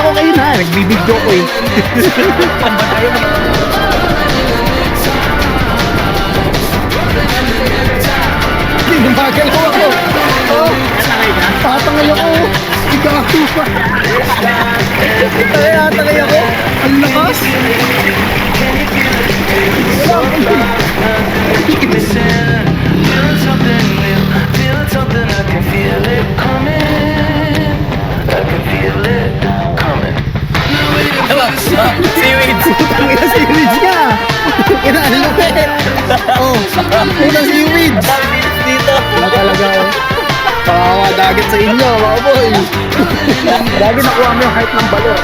ko kayo na, nagbibidyo ko eh. Gumagalaw ako. Oh, tatangay ako. Igago pa. Tatangay ako. Ang lakas. Seaweeds! Putang seaweeds ka! Inaalupit! Oh, unang seaweeds! Dito! Wala talaga oh. Pakawa dagat sa inyo, mga boy! Dagi nakuha mo yung height ng balon.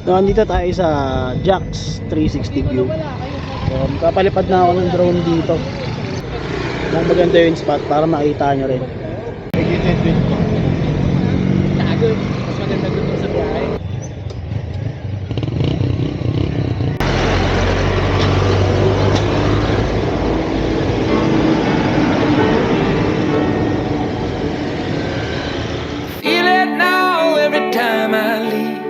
So, andito tayo sa Jax 360 view. So, kapalipad na ako ng drone dito. Maganda yung spot para makita nyo rin. Tago, mas maganda dito sa biyahe. Feel it now every time I leave.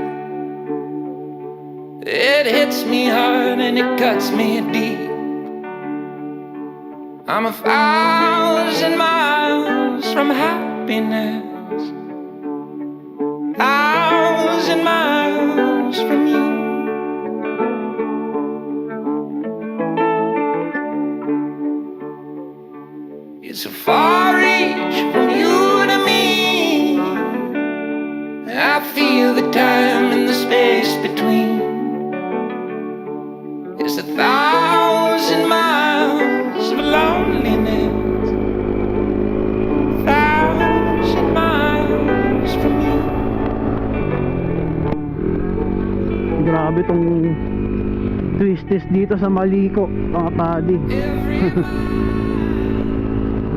It hits me hard and it cuts me deep. I'm 1,000 miles from happiness, 1,000 miles from you. It's a far reach from you to me. I feel the time and the space between. It's 1,000 miles of loneliness, 1,000 miles from you. Grabe tong twisties dito sa Maliko, mga padi.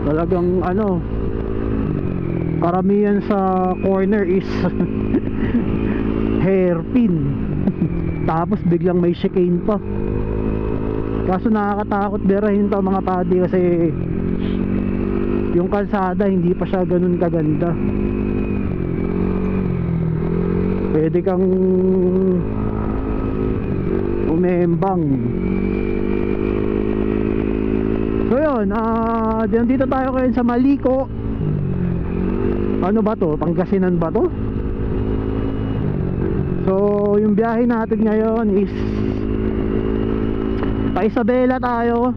Talagang ano, karamihan sa corner is hairpin. Tapos biglang may chicane pa. Kaso nakakatakot birahin to mga padi kasi yung kalsada hindi pa siya ganun kaganda. Pwede kang umembang. So yun, dito tayo ngayon sa Maliko. Ano ba to? Pangasinan ba to? So yung biyahe natin ngayon is pa Isabela tayo.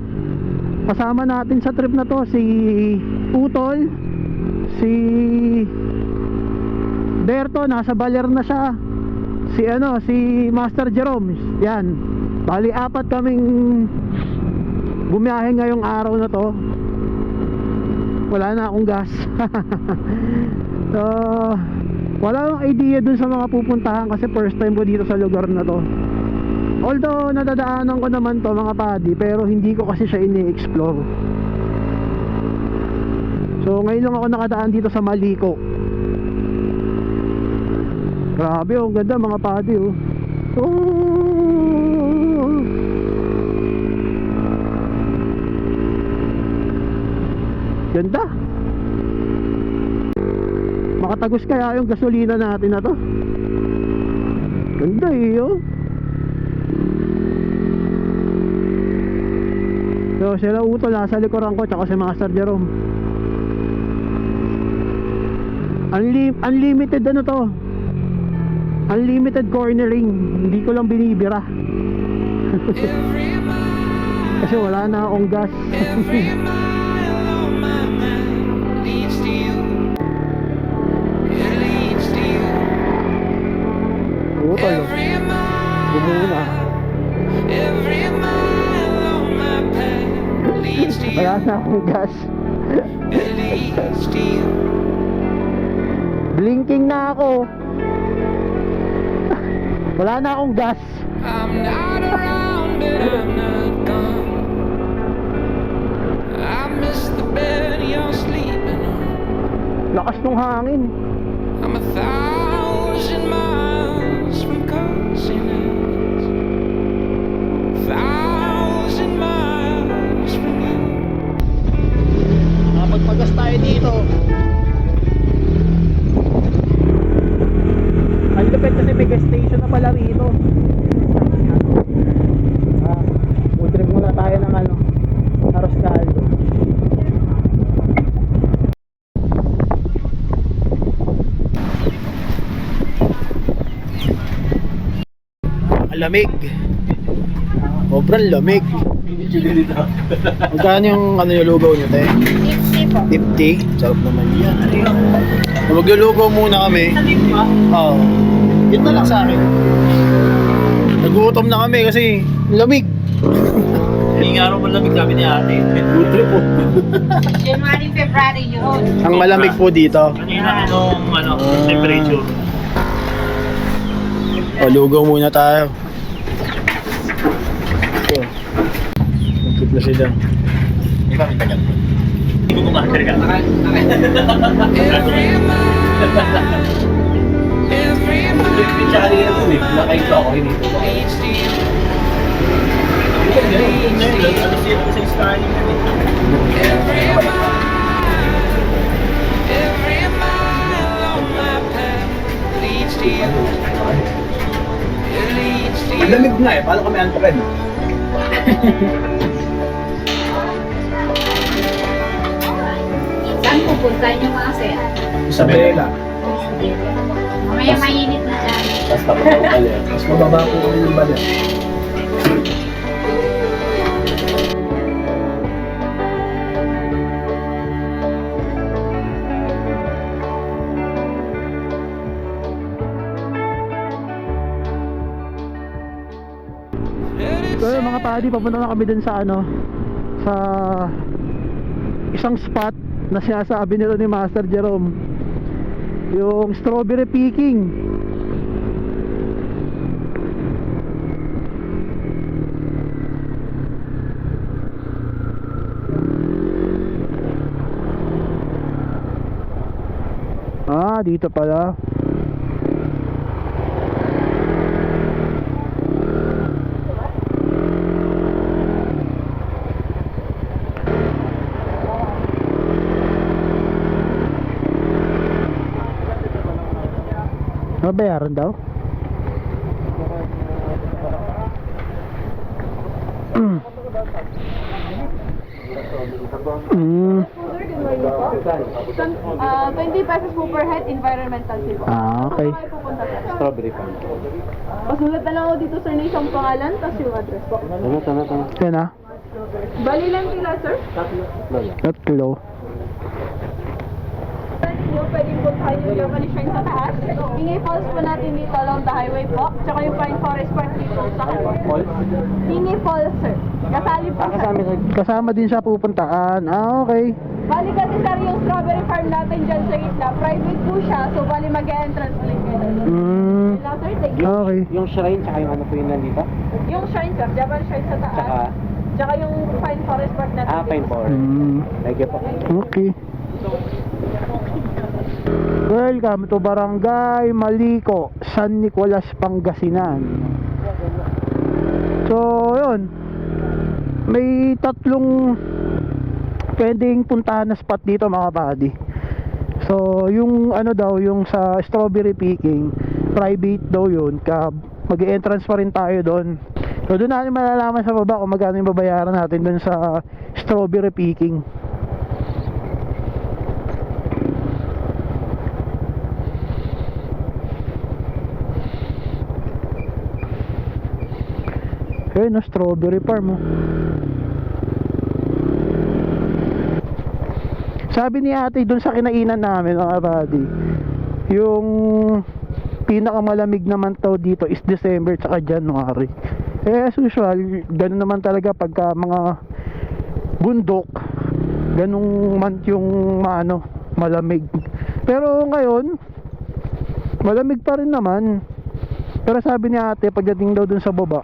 Kasama natin sa trip na to si Utol, si Berto, nasa Baler na siya, si Master Jerome. Yan, bali 4 kaming bumiyahe ngayong araw na to. Wala na akong gas. So wala akong idea dun sa mga pupuntahan kasi first time ko dito sa lugar na to. Although nadadaanan ko naman to mga padi, pero hindi ko kasi siya ini-explore. So ngayon lang ako nakadaan dito sa Maliko. Grabe oh, ganda mga padi oh. Oh, ganda. Makatagos kaya yung gasolina natin na to. Ganda eh oh. So sila Utol nasa likuran ko, tsaka si Master Jerome. Unlimited ano to, unlimited cornering. Hindi ko lang binibira. Every mile, Kasi wala na akong gas. every mile on my mind leads to you. It leads to you. Utol. Every mile, Bumuna. every mile on my path leads to you. Wala na akong gas. It leads to you. Blinking na ako. Wala na akong gas. I'm not around, but I'm not gone. I miss the bed you're sleeping on. Lakas ng hangin. I'm 1,000 miles from coziness. 1,000 miles from you. Magpagas tayo dito. Ang lupit kasi may gas station na pala rito. Food trip muna tayo ng Aros Caldo. Ang lamig. Sobrang lamig. Magkano yung yung lugaw nyo, te? 50 po. 50? Sarap naman yan. Maglulugaw muna kami. Oo. Yun na lang sa akin. Nagutom na kami kasi lamig. Hindi nga raw malamig kami ni ate. Food trip po. January, February yun. Ang malamig po dito. Kanina anong temperature? O, lugaw muna tayo. Ito. Nagkip na sila. Di ba may tagal? Hindi ko kumakar ka. Every mile, every mile Tsaka rin ako eh. Nakain ko ako hinito ko. leads to you. Ano siya sa Starling yan eh. Every mile on my path leads to you. It leads to Ang you. lamig nga eh. Paano kami antukin? Saan pupunta yung mga sir? Isabela. Mamaya mainit na dyan. Tapos tapos ako pala. Mas mababa po kami ng bala. So yun, mga padi, papunta na kami dun sa sa isang spot na sinasabi nila ni Master Jerome, yung strawberry picking. Dito pala. Mabayaran daw? Mm. 20 pesos po per head, environmental fee po. Okay. Saan kayo pupunta po? Strawberry pan. Pasulat na lang ako dito sir na isang pangalan, tapos yung address po. Yan na. Bali lang sila sir. Tatlo. Pwede po tayo yung Yamani Shrine sa taas. Ingay Falls po natin dito along the highway po. Tsaka yung Pine Forest Park dito sa kanila. Ingay Falls sir. Kasali po sir. Kasama din siya pupuntaan. Okay. Bali kasi sir yung strawberry farm natin dyan sa gitna. Private po siya. So bali mag-entrance ulit kayo. Mm. Hello sir, thank you. Okay. Yung shrine tsaka yung ano po yun nandito? Yung shrine sir, Japan Shrine sa taas. Tsaka? Tsaka yung Pine Forest Park natin. Pine dito. Forest. Mm. Thank you po. Okay. Welcome to Barangay Maliko, San Nicolas, Pangasinan. So, yun. May tatlong pwedeng puntahan na spot dito mga buddy. So, yung ano daw, yung sa strawberry picking, private daw yun. Mag-e-entrance pa rin tayo doon. So, doon natin malalaman sa baba kung magkano yung babayaran natin doon sa strawberry picking. no, strawberry farm, oh. Sabi ni ate dun sa kinainan namin, mga buddy, yung pinakamalamig naman taw dito is December tsaka January. As usual, ganun naman talaga pagka mga bundok, ganung month yung malamig. Pero ngayon, malamig pa rin naman. Pero sabi ni ate, pagdating daw dun sa baba,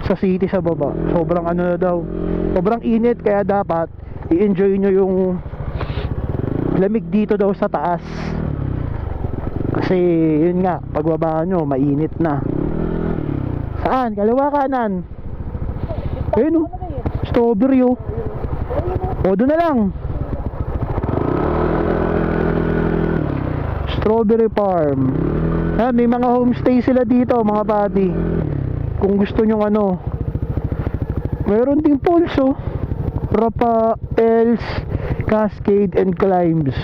sa city sa baba, sobrang na daw, sobrang init, kaya dapat i-enjoy nyo yung lamig dito daw sa taas. Kasi yun nga, pagbaba nyo, mainit na. Saan? Kaliwa, kanan? Ayun, oh, strawberry, oh. O, doon na lang. Strawberry farm. May mga homestay sila dito, mga buddy. Kung gusto nyo meron ding pools, oh. Rappels, Cascade and Climbs.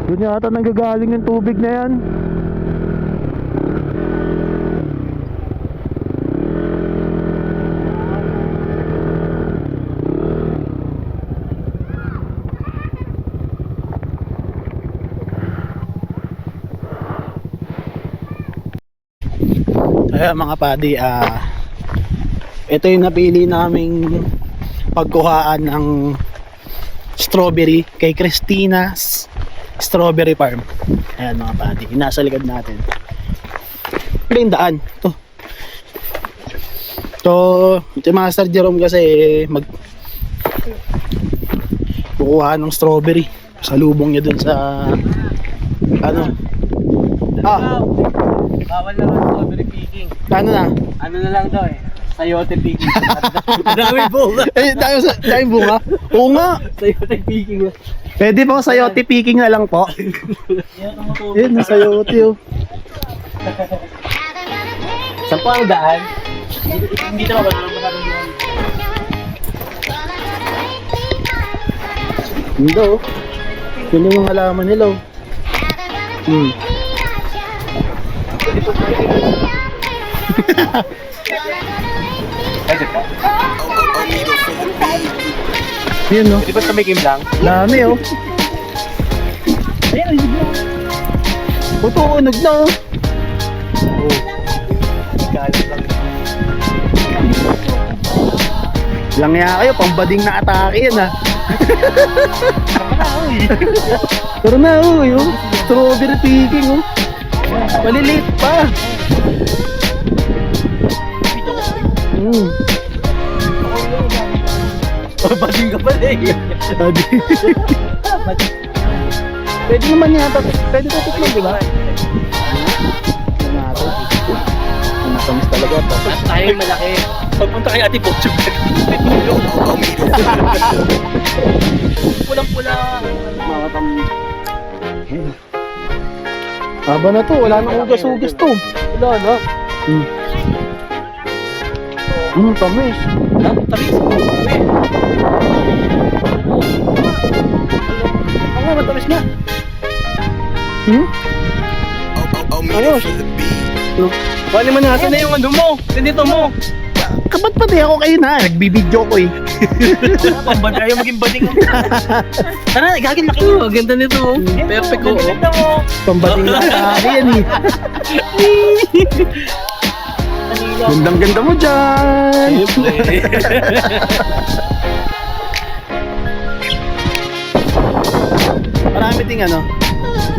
Doon yata nanggagaling yung tubig na yan. Ayan mga padi, ito yung napili naming pagkuhaan ng strawberry kay Christina's Strawberry Farm. Ayan mga padi, nasa likod natin. Ito yung daan. Ito Master Jerome kasi kukuha ng strawberry. Salubong niya dun sa Bawal naman strawberry picking. Ano na? Ano na lang daw sayote picking. Dami bunga. Dahil bunga? Oo nga. Sayote picking. Pwede po sayote picking na lang po. Yun, sayote, oh. Saan po ang daan? Hindi naman wala naman masyadong daan. Hindi, oh. Yun yung mga halaman nila, oh. Yun, no? Di ba kami game lang? Dami, oh. Tutuunog na, oh. Langya kayo, pambading na atake yan, ah. Pero na, oh, yung strawberry picking, oh. Maliliit pa. Bading ka pala eh. Pwede naman yata. Pwede ko tikman, di ba? Matamis talaga to. Tayo yung malaki. Pagpunta kay Ate Pocho. Pulang-pula. Haba na to, wala nang ugas-ugas to. Wala na. Tamis. Tamis. Ano, matamis nga. Ayos. Bali man nasa na yung mo. Ganito mo. Kabat pati ako kayo na, nagbibidyo ko eh. Pambad ayaw maging bading ako. Tara, gagawin laki mo. Ganda nito. Perfect ko. Ganda mo. Pambading lang sa yan eh. Gandang-ganda mo dyan. Marami ting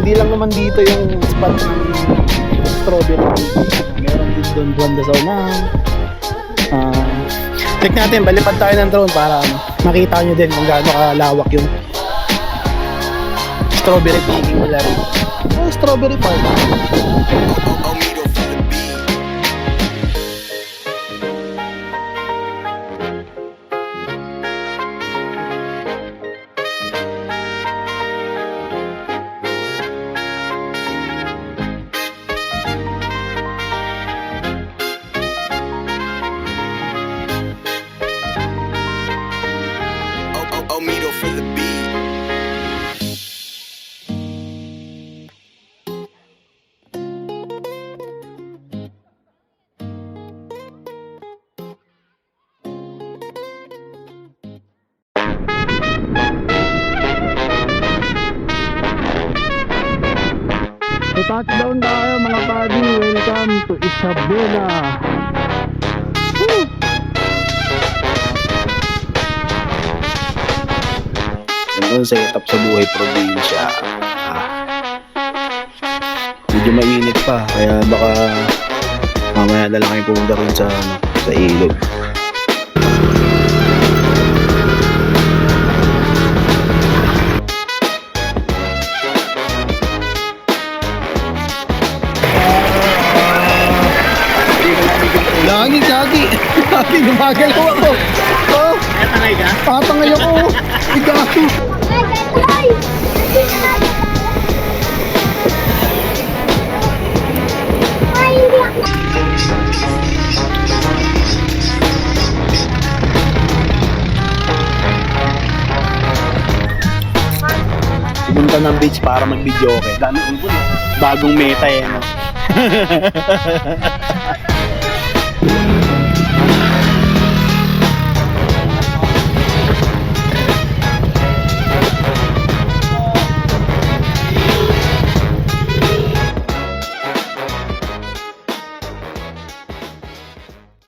hindi lang naman dito yung spot ng strawberry. Meron din doon Buanda sa unang. Check natin, balipad tayo ng drone para makita nyo din kung gaano kalawak yung strawberry picking nila rin. Strawberry farm. Omido for the beat. Touchdown tayo mga buddy. Welcome to Isabela. Woo! Ganun setup sa buhay probinsya. Medyo mainit pa, kaya baka mamaya na lang kayo pumunta rin sa ilog. Lagi gumagalaw ako. Oh, tatangay ka? Tatangay ako. Igaki. Pumunta ng beach para mag-video okay. Dami ulbol. Bagong meta eh, no?